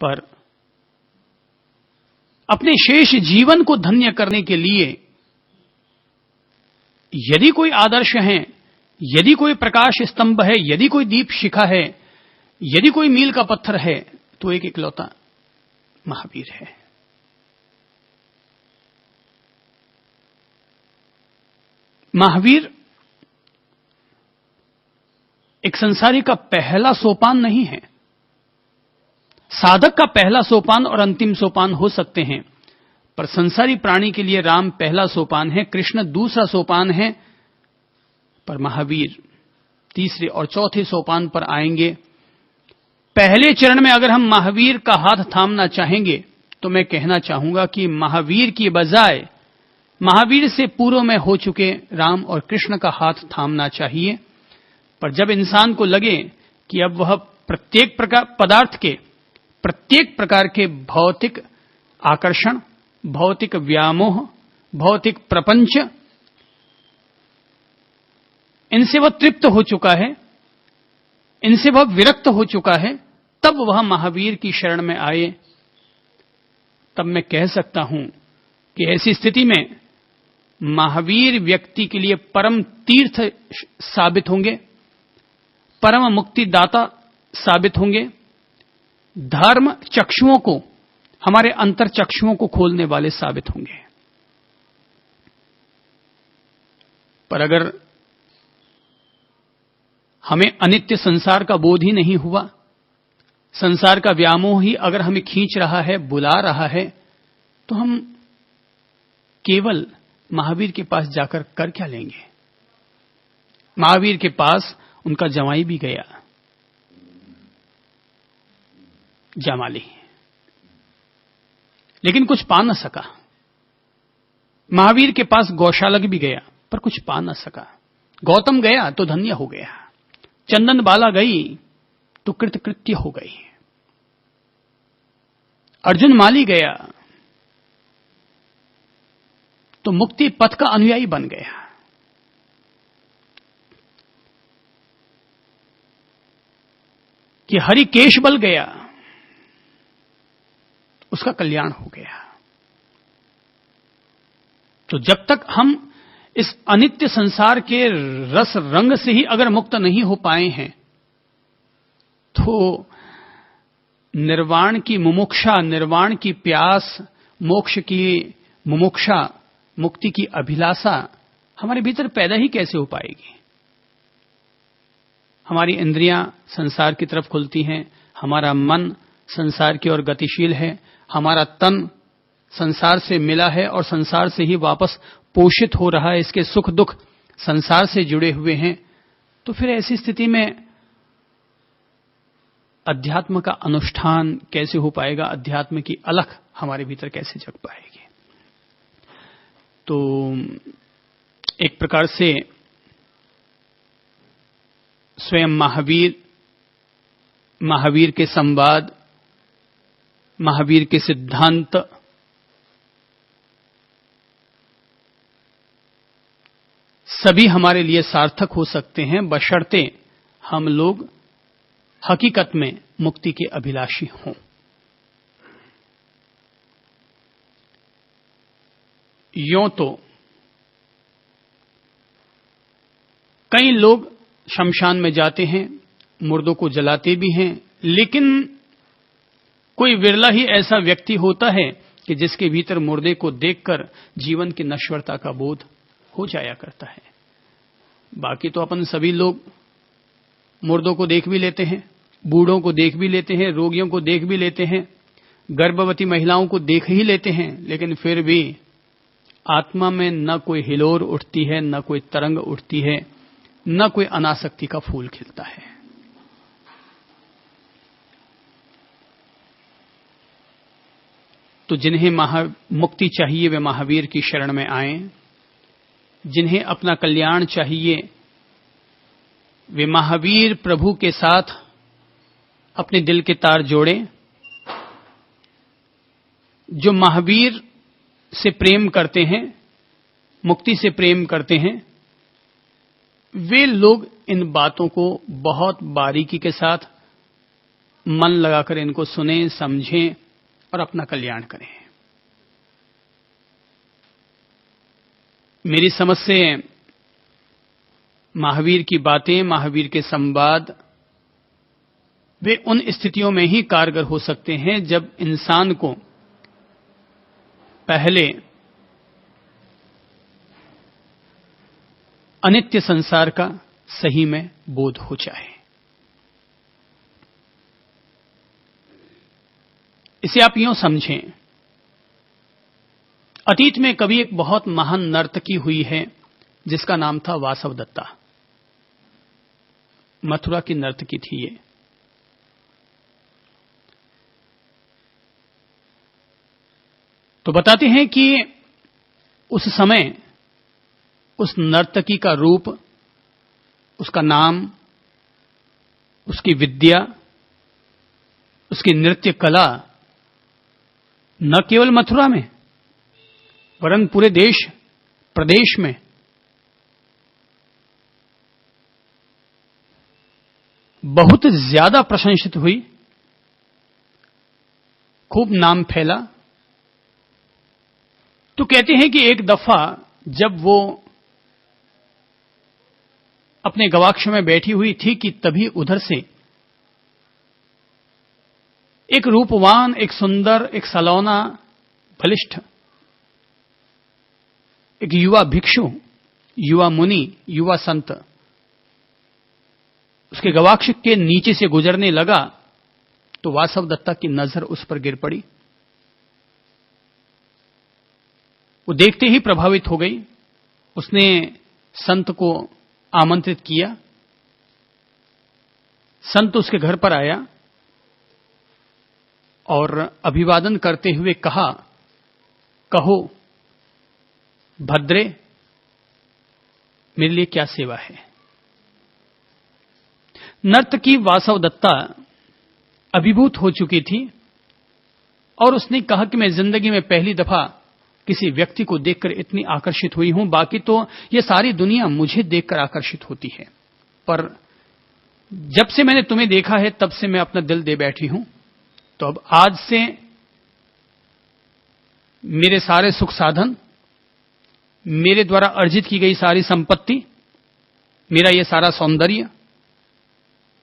पर अपने शेष जीवन को धन्य करने के लिए यदि कोई आदर्श है, यदि कोई प्रकाश स्तंभ है, यदि कोई दीप शिखा है, यदि कोई मील का पत्थर है, तो एक इकलौता महावीर है। महावीर एक संसारी का पहला सोपान नहीं है। साधक का पहला सोपान और अंतिम सोपान हो सकते हैं, पर संसारी प्राणी के लिए राम पहला सोपान है, कृष्ण दूसरा सोपान है, पर महावीर तीसरे और चौथे सोपान पर आएंगे। पहले चरण में अगर हम महावीर का हाथ थामना चाहेंगे तो मैं कहना चाहूंगा कि महावीर की बजाय महावीर से पूर्व में हो चुके राम और कृष्ण का हाथ थामना चाहिए। पर जब इंसान को लगे कि अब वह प्रत्येक प्रकार पदार्थ के प्रत्येक प्रकार के भौतिक आकर्षण, भौतिक व्यामोह, भौतिक प्रपंच, इनसे वह तृप्त हो चुका है, इनसे वह विरक्त हो चुका है, तब वह महावीर की शरण में आए। तब मैं कह सकता हूं कि ऐसी स्थिति में महावीर व्यक्ति के लिए परम तीर्थ साबित होंगे, परम मुक्तिदाता साबित होंगे, धर्म चक्षुओं को, हमारे अंतर चक्षुओं को खोलने वाले साबित होंगे। पर अगर हमें अनित्य संसार का बोध ही नहीं हुआ, संसार का व्यामोह ही अगर हमें खींच रहा है, बुला रहा है, तो हम केवल महावीर के पास जाकर कर क्या लेंगे? महावीर के पास उनका जमाई भी गया, जामाली, लेकिन कुछ पा न सका। महावीर के पास गौशालक भी गया, पर कुछ पा न सका। गौतम गया तो धन्य हो गया, चंदन बाला गई तो कृतकृत्य हो गई, अर्जुन माली गया तो मुक्ति पथ का अनुयायी बन गया। कि हरि केश बल गया, उसका कल्याण हो गया। तो जब तक हम इस अनित्य संसार के रस रंग से ही अगर मुक्त नहीं हो पाए हैं, तो निर्वाण की मुमुक्षा, निर्वाण की प्यास, मोक्ष की मुमुक्षा, मुक्ति की अभिलाषा हमारे भीतर पैदा ही कैसे हो पाएगी? हमारी इंद्रियां संसार की तरफ खुलती हैं, हमारा मन संसार की ओर गतिशील है, हमारा तन संसार से मिला है और संसार से ही वापस पोषित हो रहा है, इसके सुख दुख संसार से जुड़े हुए हैं। तो फिर ऐसी स्थिति में अध्यात्म का अनुष्ठान कैसे हो पाएगा? अध्यात्म की अलख हमारे भीतर कैसे जग पाएगी? तो एक प्रकार से स्वयं महावीर के संवाद, महावीर के सिद्धांत सभी हमारे लिए सार्थक हो सकते हैं, बशर्ते हम लोग हकीकत में मुक्ति के अभिलाषी हों। यों तो कई लोग शमशान में जाते हैं, मुर्दों को जलाते भी हैं, लेकिन कोई विरला ही ऐसा व्यक्ति होता है कि जिसके भीतर मुर्दे को देखकर जीवन की नश्वरता का बोध हो जाया करता है। बाकी तो अपन सभी लोग मुर्दों को देख भी लेते हैं, बूढ़ों को देख भी लेते हैं, रोगियों को देख भी लेते हैं, गर्भवती महिलाओं को देख ही लेते हैं, लेकिन फिर भी आत्मा में न कोई हिलोर उठती है, न कोई तरंग उठती है, न कोई अनासक्ति का फूल खिलता है। तो जिन्हें मुक्ति चाहिए वे महावीर की शरण में आएं, जिन्हें अपना कल्याण चाहिए वे महावीर प्रभु के साथ अपने दिल के तार जोड़ें। जो महावीर से प्रेम करते हैं, मुक्ति से प्रेम करते हैं, वे लोग इन बातों को बहुत बारीकी के साथ मन लगाकर इनको सुनें, समझें और अपना कल्याण करें। मेरी समझ से महावीर की बातें, महावीर के संवाद वे उन स्थितियों में ही कारगर हो सकते हैं जब इंसान को पहले अनित्य संसार का सही में बोध हो जाए। इसे आप यूं समझें, अतीत में कभी एक बहुत महान नर्तकी हुई है जिसका नाम था वासवदत्ता। मथुरा की नर्तकी थी ये। तो बताते हैं कि उस समय उस नर्तकी का रूप, उसका नाम, उसकी विद्या, उसकी नृत्य कला न केवल मथुरा में वरन पूरे देश प्रदेश में बहुत ज्यादा प्रशंसित हुई, खूब नाम फैला। तो कहते हैं कि एक दफा जब वो अपने गवाक्ष में बैठी हुई थी कि तभी उधर से एक रूपवान, एक सुंदर, एक सलौना, बलिष्ठ एक युवा भिक्षु, युवा मुनि, युवा संत उसके गवाक्ष के नीचे से गुजरने लगा। तो वासवदत्ता की नजर उस पर गिर पड़ी। वो देखते ही प्रभावित हो गई। उसने संत को आमंत्रित किया। संत उसके घर पर आया और अभिवादन करते हुए कहा, कहो भद्रे, मेरे लिए क्या सेवा है। नर्तकी वासवदत्ता अभिभूत हो चुकी थी और उसने कहा कि मैं जिंदगी में पहली दफा किसी व्यक्ति को देखकर इतनी आकर्षित हुई हूं। बाकी तो ये सारी दुनिया मुझे देखकर आकर्षित होती है, पर जब से मैंने तुम्हें देखा है तब से मैं अपना दिल दे बैठी हूं। तो अब आज से मेरे सारे सुख साधन, मेरे द्वारा अर्जित की गई सारी संपत्ति, मेरा ये सारा सौंदर्य,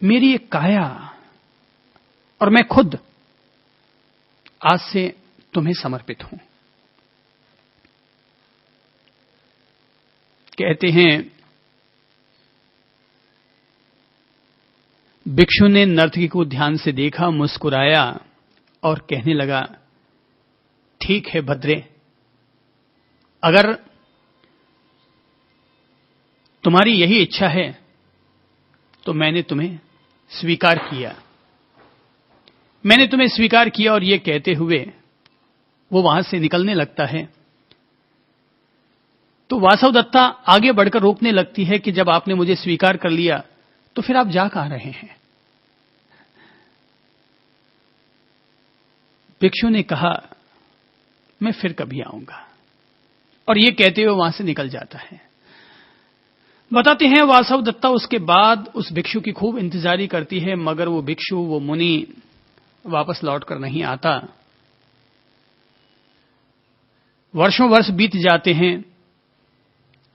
मेरी एक काया और मैं खुद आज से तुम्हें समर्पित हूं। कहते हैं भिक्षु ने नर्तकी को ध्यान से देखा, मुस्कुराया और कहने लगा, ठीक है भद्रे, अगर तुम्हारी यही इच्छा है तो मैंने तुम्हें स्वीकार किया। मैंने तुम्हें स्वीकार किया। और ये कहते हुए वो वहां से निकलने लगता है। तो वासवदत्ता आगे बढ़कर रोकने लगती है कि जब आपने मुझे स्वीकार कर लिया तो फिर आप जा कहां रहे हैं। भिक्षु ने कहा, मैं फिर कभी आऊंगा। और ये कहते हुए वहां से निकल जाता है। बताते हैं वासवदत्ता उसके बाद उस भिक्षु की खूब इंतजारी करती है, मगर वो भिक्षु, वो मुनि वापस लौटकर नहीं आता। वर्षों वर्ष बीत जाते हैं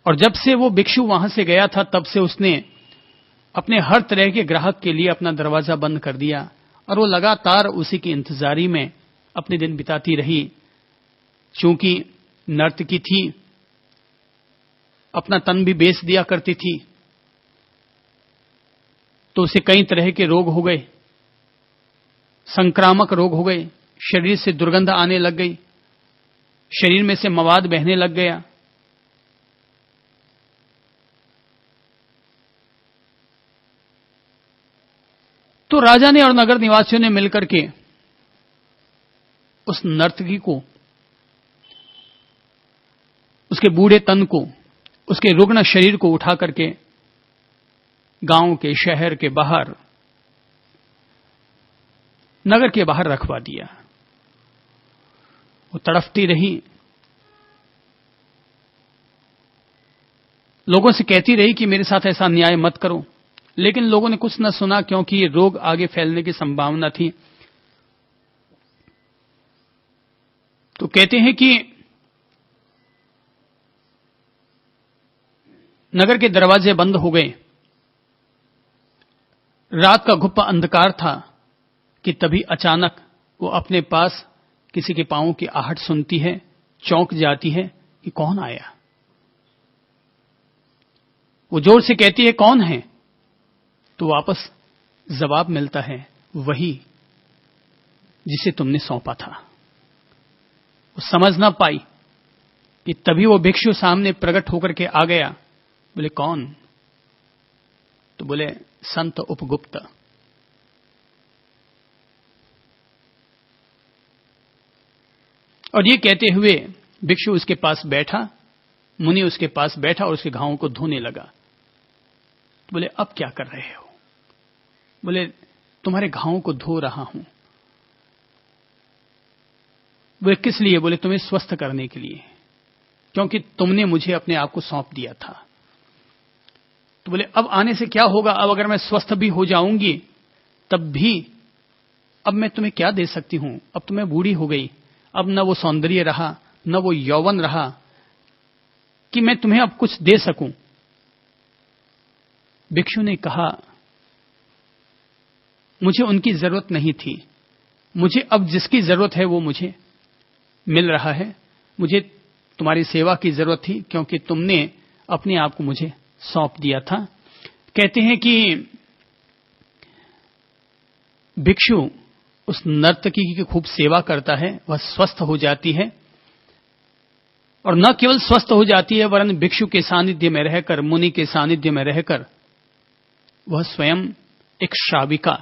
और जब से वो भिक्षु वहां से गया था तब से उसने अपने हर तरह के ग्राहक के लिए अपना दरवाजा बंद कर दिया और वो लगातार उसी की इंतजारी में अपने दिन बिताती रही। चूंकि नर्तकी थी, अपना तन भी बेच दिया करती थी, तो उसे कई तरह के रोग हो गए, संक्रामक रोग हो गए, शरीर से दुर्गंध आने लग गई, शरीर में से मवाद बहने लग गया। तो राजा ने और नगर निवासियों ने मिलकर के उस नर्तकी को, उसके बूढ़े तन को, उसके रुग्ण शरीर को उठा करके गांव के, शहर के बाहर, नगर के बाहर रखवा दिया। वो तड़फती रही, लोगों से कहती रही कि मेरे साथ ऐसा अन्याय मत करो, लेकिन लोगों ने कुछ न सुना, क्योंकि रोग आगे फैलने की संभावना थी। तो कहते हैं कि नगर के दरवाजे बंद हो गए, रात का घुप्पा अंधकार था कि तभी अचानक वो अपने पास किसी के पांवों की आहट सुनती है, चौंक जाती है कि कौन आया। वो जोर से कहती है कौन है, तो वापस जवाब मिलता है वही जिसे तुमने सौंपा था। वो समझ ना पाई कि तभी वो भिक्षु सामने प्रकट होकर के आ गया। बोले कौन? तो बोले संत उपगुप्त। और ये कहते हुए भिक्षु उसके पास बैठा, मुनि उसके पास बैठा और उसके घावों को धोने लगा। तो बोले अब क्या कर रहे हो? बोले तुम्हारे घावों को धो रहा हूं। बोले किस लिए? बोले तुम्हें स्वस्थ करने के लिए, क्योंकि तुमने मुझे अपने आप को सौंप दिया था। तो बोले अब आने से क्या होगा? अब अगर मैं स्वस्थ भी हो जाऊंगी तब भी अब मैं तुम्हें क्या दे सकती हूं? अब तो मैं बूढ़ी हो गई, अब न वो सौंदर्य रहा, न वो यौवन रहा कि मैं तुम्हें अब कुछ दे सकूं। भिक्षु ने कहा मुझे उनकी जरूरत नहीं थी, मुझे अब जिसकी जरूरत है वो मुझे मिल रहा है। मुझे तुम्हारी सेवा की जरूरत थी, क्योंकि तुमने अपने आप को मुझे सौंप दिया था। कहते हैं कि भिक्षु उस नर्तकी की खूब सेवा करता है, वह स्वस्थ हो जाती है, और न केवल स्वस्थ हो जाती है वरन भिक्षु के सानिध्य में रहकर, मुनि के सानिध्य में रहकर वह स्वयं एक श्राविका,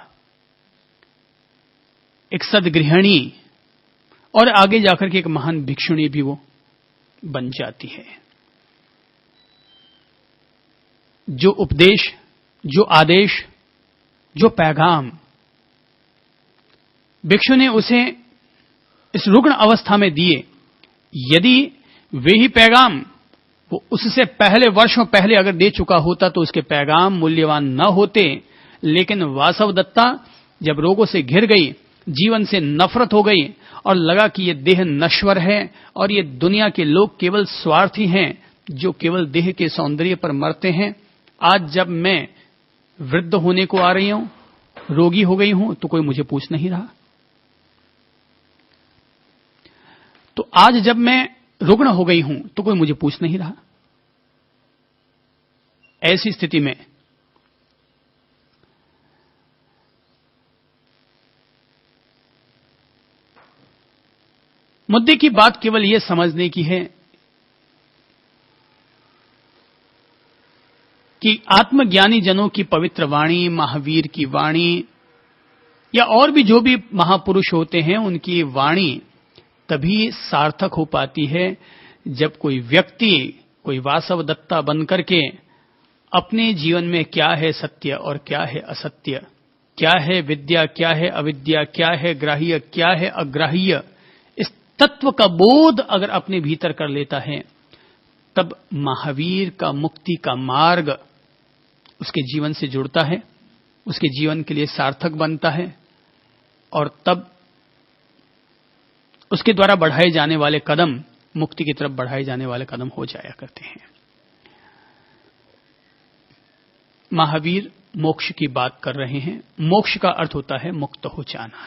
एक सद्गृहिणी और आगे जाकर के एक महान भिक्षुणी भी वो बन जाती है। जो उपदेश, जो आदेश, जो पैगाम भिक्षु ने उसे इस रुग्ण अवस्था में दिए, यदि वे ही पैगाम वो उससे पहले, वर्षों पहले अगर दे चुका होता तो उसके पैगाम मूल्यवान न होते। लेकिन वासवदत्ता जब रोगों से घिर गई, जीवन से नफरत हो गई और लगा कि ये देह नश्वर है और ये दुनिया के लोग केवल स्वार्थी हैं जो केवल देह के सौंदर्य पर मरते हैं। आज जब मैं वृद्ध होने को आ रही हूं, रोगी हो गई हूं, तो कोई मुझे पूछ नहीं रहा। तो आज जब मैं रुग्ण हो गई हूं तो कोई मुझे पूछ नहीं रहा। ऐसी स्थिति में मुद्दे की बात केवल यह समझने की है कि आत्मज्ञानी जनों की पवित्र वाणी, महावीर की वाणी या और भी जो भी महापुरुष होते हैं उनकी वाणी तभी सार्थक हो पाती है जब कोई व्यक्ति, कोई वासवदत्ता बनकर के अपने जीवन में क्या है सत्य और क्या है असत्य, क्या है विद्या, क्या है अविद्या, क्या है ग्राह्य, क्या है अग्राह्य, इस तत्व का बोध अगर अपने भीतर कर लेता है, तब महावीर का मुक्ति का मार्ग उसके जीवन से जुड़ता है, उसके जीवन के लिए सार्थक बनता है और तब उसके द्वारा बढ़ाए जाने वाले कदम, मुक्ति की तरफ बढ़ाए जाने वाले कदम हो जाया करते हैं। महावीर मोक्ष की बात कर रहे हैं। मोक्ष का अर्थ होता है मुक्त हो जाना।